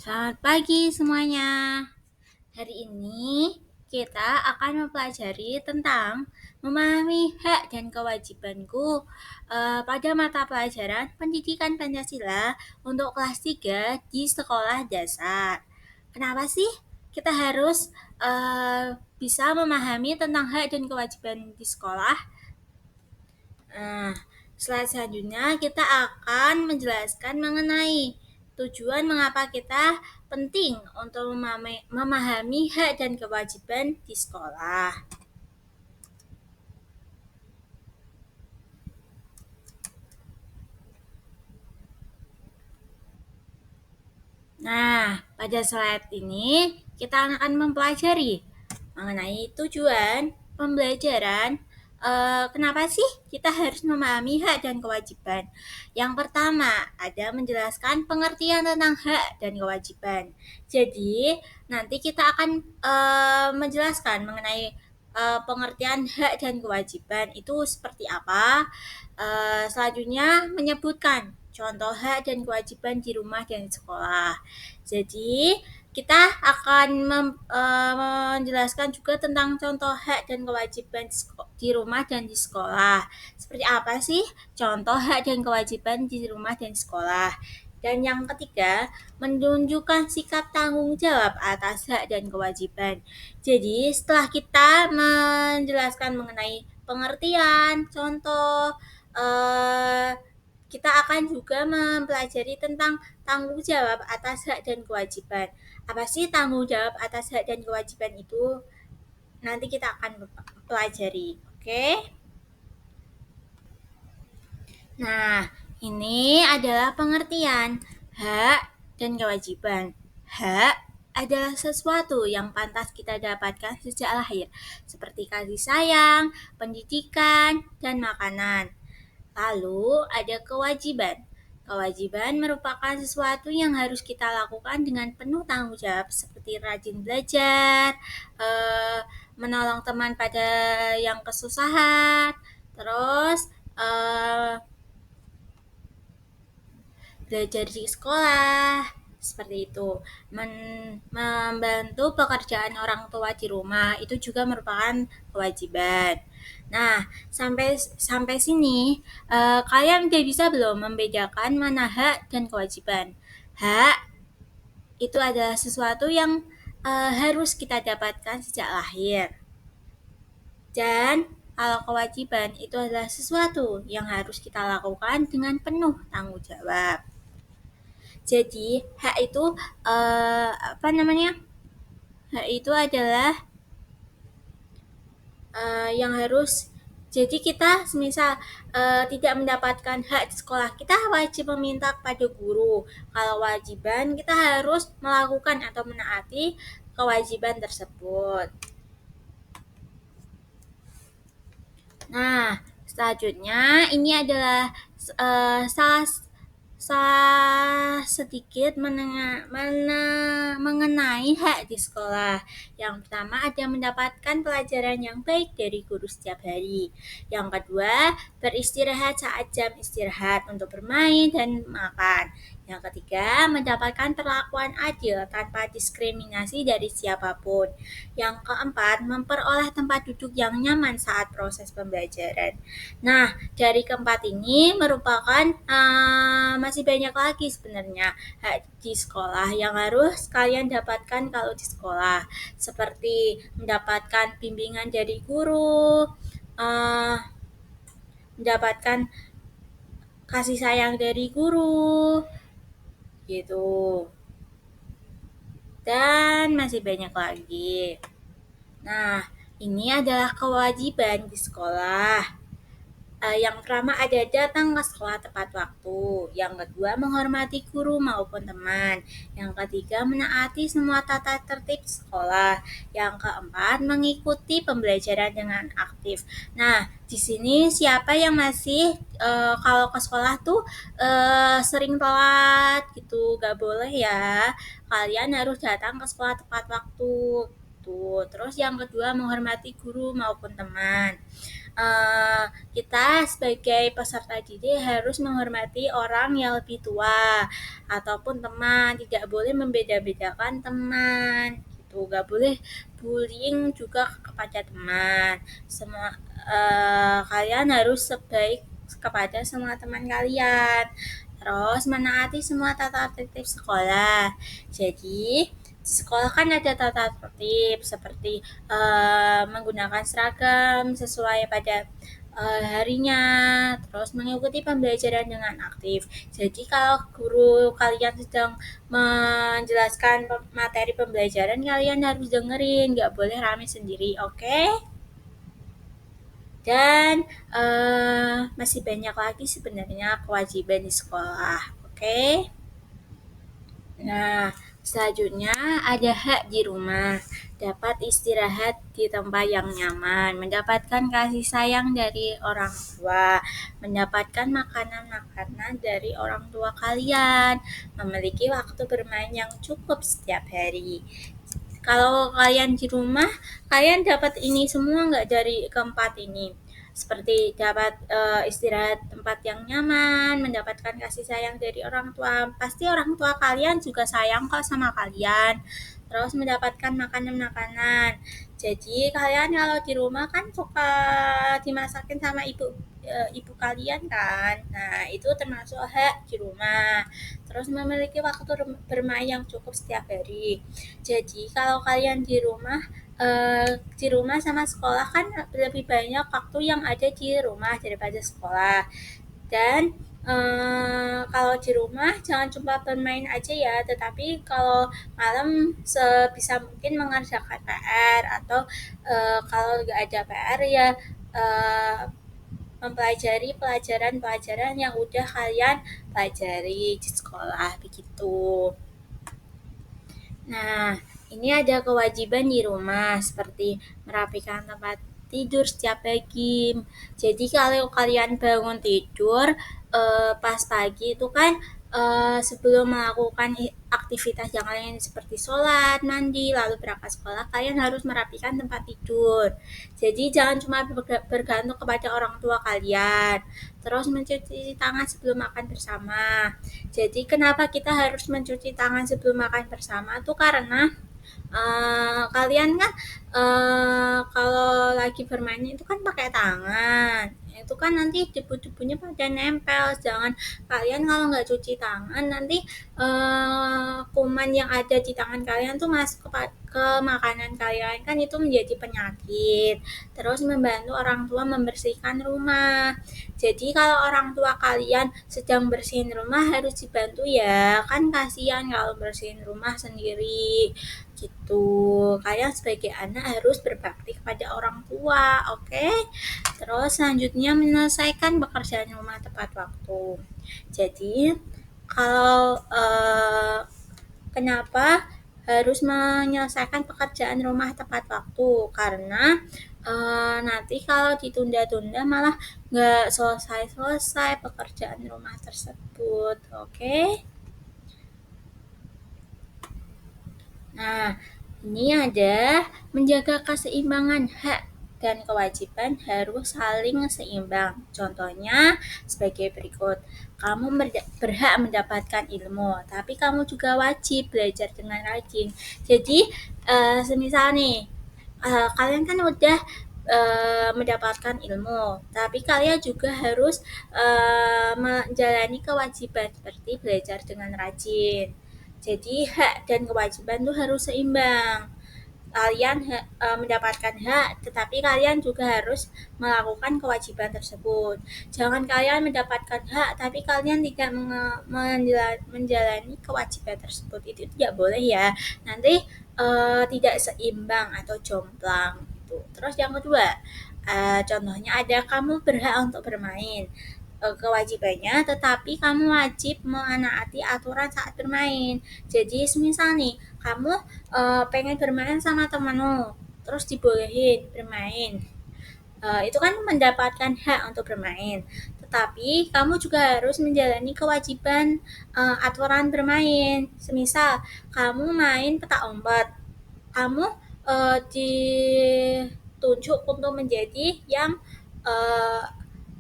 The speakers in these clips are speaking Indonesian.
Selamat pagi semuanya. Hari ini kita akan mempelajari tentang memahami hak dan kewajibanku pada mata pelajaran Pendidikan Pancasila untuk kelas 3 di sekolah dasar. Kenapa sih kita harus bisa memahami tentang hak dan kewajiban di sekolah? Nah, selanjutnya kita akan menjelaskan mengenai tujuan mengapa kita penting untuk memahami hak dan kewajiban di sekolah. Nah, pada slide ini kita akan mempelajari mengenai tujuan pembelajaran. Kenapa sih kita harus memahami hak dan kewajiban? Yang pertama, ada menjelaskan pengertian tentang hak dan kewajiban. Jadi, nanti kita akan menjelaskan mengenai pengertian hak dan kewajiban itu seperti apa. Selanjutnya, menyebutkan contoh hak dan kewajiban di rumah dan di sekolah. Jadi, kita akan menjelaskan juga tentang contoh hak dan kewajiban di rumah dan di sekolah. Seperti apa sih contoh hak dan kewajiban di rumah dan di sekolah? Dan yang ketiga, menunjukkan sikap tanggung jawab atas hak dan kewajiban. Jadi, setelah kita menjelaskan mengenai pengertian, contoh, kita akan juga mempelajari tentang tanggung jawab atas hak dan kewajiban. Apa sih tanggung jawab atas hak dan kewajiban itu? Nanti kita akan pelajari, oke? Nah, ini adalah pengertian hak dan kewajiban. Hak adalah sesuatu yang pantas kita dapatkan sejak lahir, seperti kasih sayang, pendidikan, dan makanan. Lalu ada kewajiban. Kewajiban merupakan sesuatu yang harus kita lakukan dengan penuh tanggung jawab, seperti rajin belajar, menolong teman pada yang kesusahan, terus belajar di sekolah, seperti itu. Membantu pekerjaan orang tua di rumah itu juga merupakan kewajiban. Nah, sampai sini kalian udah bisa belum membedakan mana hak dan kewajiban? Hak itu adalah sesuatu yang harus kita dapatkan sejak lahir. Dan kalau kewajiban itu adalah sesuatu yang harus kita lakukan dengan penuh tanggung jawab. Jadi hak itu apa namanya? Hak itu adalah yang harus. Jadi kita semisal tidak mendapatkan hak di sekolah, kita wajib meminta kepada guru. Kalau wajiban, kita harus melakukan atau menaati kewajiban tersebut. Nah, selanjutnya ini adalah salah sedikit mengenai hak di sekolah. Yang pertama ada mendapatkan pelajaran yang baik dari guru setiap hari. Yang kedua, beristirahat saat jam istirahat untuk bermain dan makan. Yang ketiga, mendapatkan perlakuan adil tanpa diskriminasi dari siapapun. Yang keempat, memperoleh tempat duduk yang nyaman saat proses pembelajaran. Nah, dari keempat ini merupakan masih banyak lagi sebenarnya hak di sekolah yang harus kalian dapatkan kalau di sekolah, seperti mendapatkan bimbingan dari guru, mendapatkan kasih sayang dari guru, gitu. Dan masih banyak lagi. Nah, ini adalah kewajiban di sekolah. Yang pertama ada datang ke sekolah tepat waktu. Yang kedua menghormati guru maupun teman. Yang ketiga menaati semua tata tertib sekolah. Yang keempat mengikuti pembelajaran dengan aktif. Nah, di sini siapa yang masih kalau ke sekolah tuh sering telat gitu, gak boleh ya. Kalian harus datang ke sekolah tepat waktu. Tuh. Terus yang kedua menghormati guru maupun teman. Kita sebagai peserta didik harus menghormati orang yang lebih tua ataupun teman, tidak boleh membeda-bedakan teman gitu, nggak boleh bullying juga kepada teman. Kalian harus sebaik kepada semua teman kalian. Terus menaati semua tata tertib sekolah. Jadi di sekolah kan ada tata tertib seperti menggunakan seragam sesuai pada harinya, terus mengikuti pembelajaran dengan aktif. Jadi kalau guru kalian sedang menjelaskan materi pembelajaran, kalian harus dengerin, nggak boleh rame sendiri, oke? Dan masih banyak lagi sebenarnya kewajiban di sekolah, oke? Nah, selanjutnya ada hak di rumah. Dapat istirahat di tempat yang nyaman, mendapatkan kasih sayang dari orang tua, mendapatkan makanan-makanan dari orang tua kalian, memiliki waktu bermain yang cukup setiap hari. Kalau kalian di rumah, kalian dapat ini semua nggak dari keempat ini? Seperti dapat istirahat tempat yang nyaman, mendapatkan kasih sayang dari orang tua. Pasti orang tua kalian juga sayang kok sama kalian. Terus mendapatkan makanan-makanan. Jadi kalian kalau di rumah kan suka dimasakin sama ibu kalian kan. Nah, itu termasuk hak di rumah. Terus memiliki waktu bermain yang cukup setiap hari. Jadi kalau kalian di rumah sama sekolah kan lebih banyak waktu yang ada di rumah daripada sekolah. Dan kalau di rumah jangan cuma bermain aja ya, tetapi kalau malam sebisa mungkin mengerjakan PR atau kalau nggak ada PR ya mempelajari pelajaran-pelajaran yang udah kalian pelajari di sekolah begitu. Nah, ini ada kewajiban di rumah seperti merapikan tempat tidur setiap pagi. Jadi kalau kalian bangun tidur pas pagi itu kan sebelum melakukan aktivitas yang lain seperti sholat, mandi, lalu berangkat sekolah, kalian harus merapikan tempat tidur. Jadi jangan cuma bergantung kepada orang tua kalian. Terus mencuci tangan sebelum makan bersama. Jadi kenapa kita harus mencuci tangan sebelum makan bersama tuh karena kalian kan kalau lagi bermain itu kan pakai tangan, itu kan nanti debu-debunya pada nempel. Jangan kalian kalau nggak cuci tangan nanti kuman yang ada di tangan kalian tuh masuk ke makanan kalian, kan itu menjadi penyakit. Terus membantu orang tua membersihkan rumah. Jadi kalau orang tua kalian sedang bersihin rumah harus dibantu ya, kan kasihan kalau bersihin rumah sendiri gitu. Kalian sebagai anak harus berbakti kepada orang tua, oke? Terus selanjutnya menyelesaikan pekerjaan rumah tepat waktu. Jadi kalau kenapa harus menyelesaikan pekerjaan rumah tepat waktu? Karena nanti kalau ditunda-tunda malah nggak selesai-selesai pekerjaan rumah tersebut, oke? Nah, ini ada menjaga keseimbangan hak dan kewajiban harus saling seimbang. Contohnya sebagai berikut. Kamu berhak mendapatkan ilmu, tapi kamu juga wajib belajar dengan rajin. Jadi, semisal nih, kalian kan udah mendapatkan ilmu, tapi kalian juga harus menjalani kewajiban seperti belajar dengan rajin. Jadi hak dan kewajiban tuh harus seimbang. Kalian mendapatkan hak, tetapi kalian juga harus melakukan kewajiban tersebut. Jangan kalian mendapatkan hak, tapi kalian tidak menjalani kewajiban tersebut. Itu tidak boleh ya. Nanti tidak seimbang atau jomplang. Gitu. Terus yang kedua, contohnya ada kamu berhak untuk bermain. Kewajibannya, tetapi kamu wajib menaati aturan saat bermain. Jadi semisal nih, kamu pengen bermain sama temanmu, terus dibolehin bermain. Itu kan mendapatkan hak untuk bermain. Tetapi kamu juga harus menjalani kewajiban aturan bermain. Semisal kamu main petak umpet, kamu ditunjuk untuk menjadi yang uh,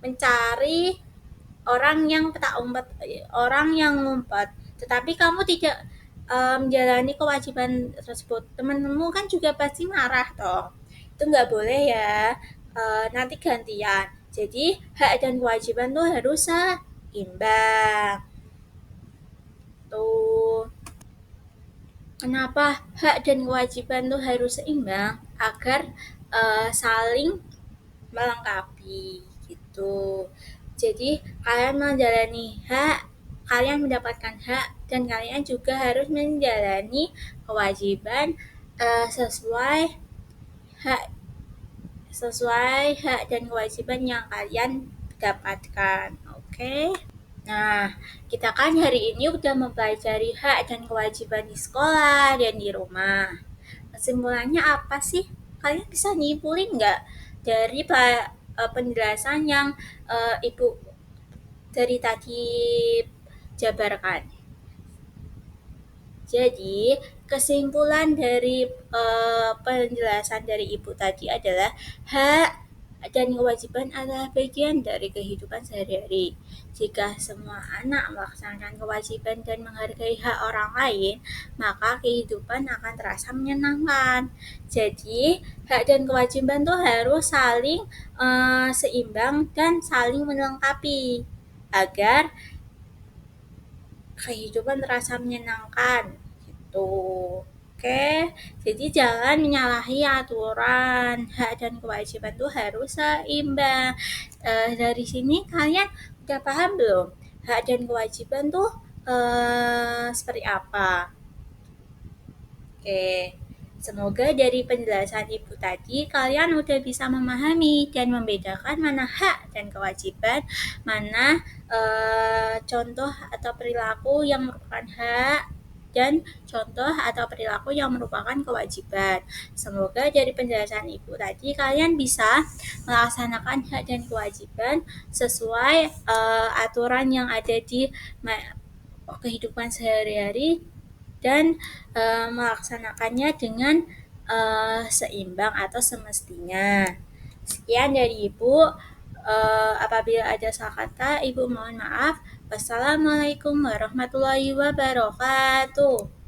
mencari orang yang petak umpet, orang yang ngumpet, tetapi kamu tidak menjalani kewajiban tersebut, teman-temanmu kan juga pasti marah toh. Itu nggak boleh ya. Nanti gantian. Jadi hak dan kewajiban tuh harus seimbang. Tuh. Kenapa hak dan kewajiban tuh harus seimbang? Agar saling melengkapi gitu. Jadi kalian menjalani hak, kalian mendapatkan hak, dan kalian juga harus menjalani kewajiban sesuai hak dan kewajiban yang kalian dapatkan. Oke? Nah, kita kan hari ini udah mempelajari hak dan kewajiban di sekolah dan di rumah. Kesimpulannya apa sih? Kalian bisa nyimpulin nggak dari penjelasan yang Ibu dari tadi jabarkan? Jadi, kesimpulan dari penjelasan dari Ibu tadi adalah hak dan kewajiban adalah bagian dari kehidupan sehari-hari. Jika semua anak melaksanakan kewajiban dan menghargai hak orang lain, maka kehidupan akan terasa menyenangkan. Jadi, hak dan kewajiban tuh harus saling seimbang dan saling melengkapi agar kehidupan terasa menyenangkan gitu. Oke, jadi jangan menyalahi aturan. Hak dan kewajiban tuh harus seimbang. Dari sini kalian udah paham belum? Hak dan kewajiban tuh seperti apa? Oke, semoga dari penjelasan Ibu tadi kalian udah bisa memahami dan membedakan mana hak dan kewajiban, mana contoh atau perilaku yang merupakan hak dan contoh atau perilaku yang merupakan kewajiban. Semoga dari penjelasan Ibu tadi kalian bisa melaksanakan hak dan kewajiban sesuai aturan yang ada di kehidupan sehari-hari dan melaksanakannya dengan seimbang atau semestinya. Sekian dari Ibu. Apabila ada salah kata, Ibu mohon maaf. Wassalamualaikum warahmatullahi wabarakatuh.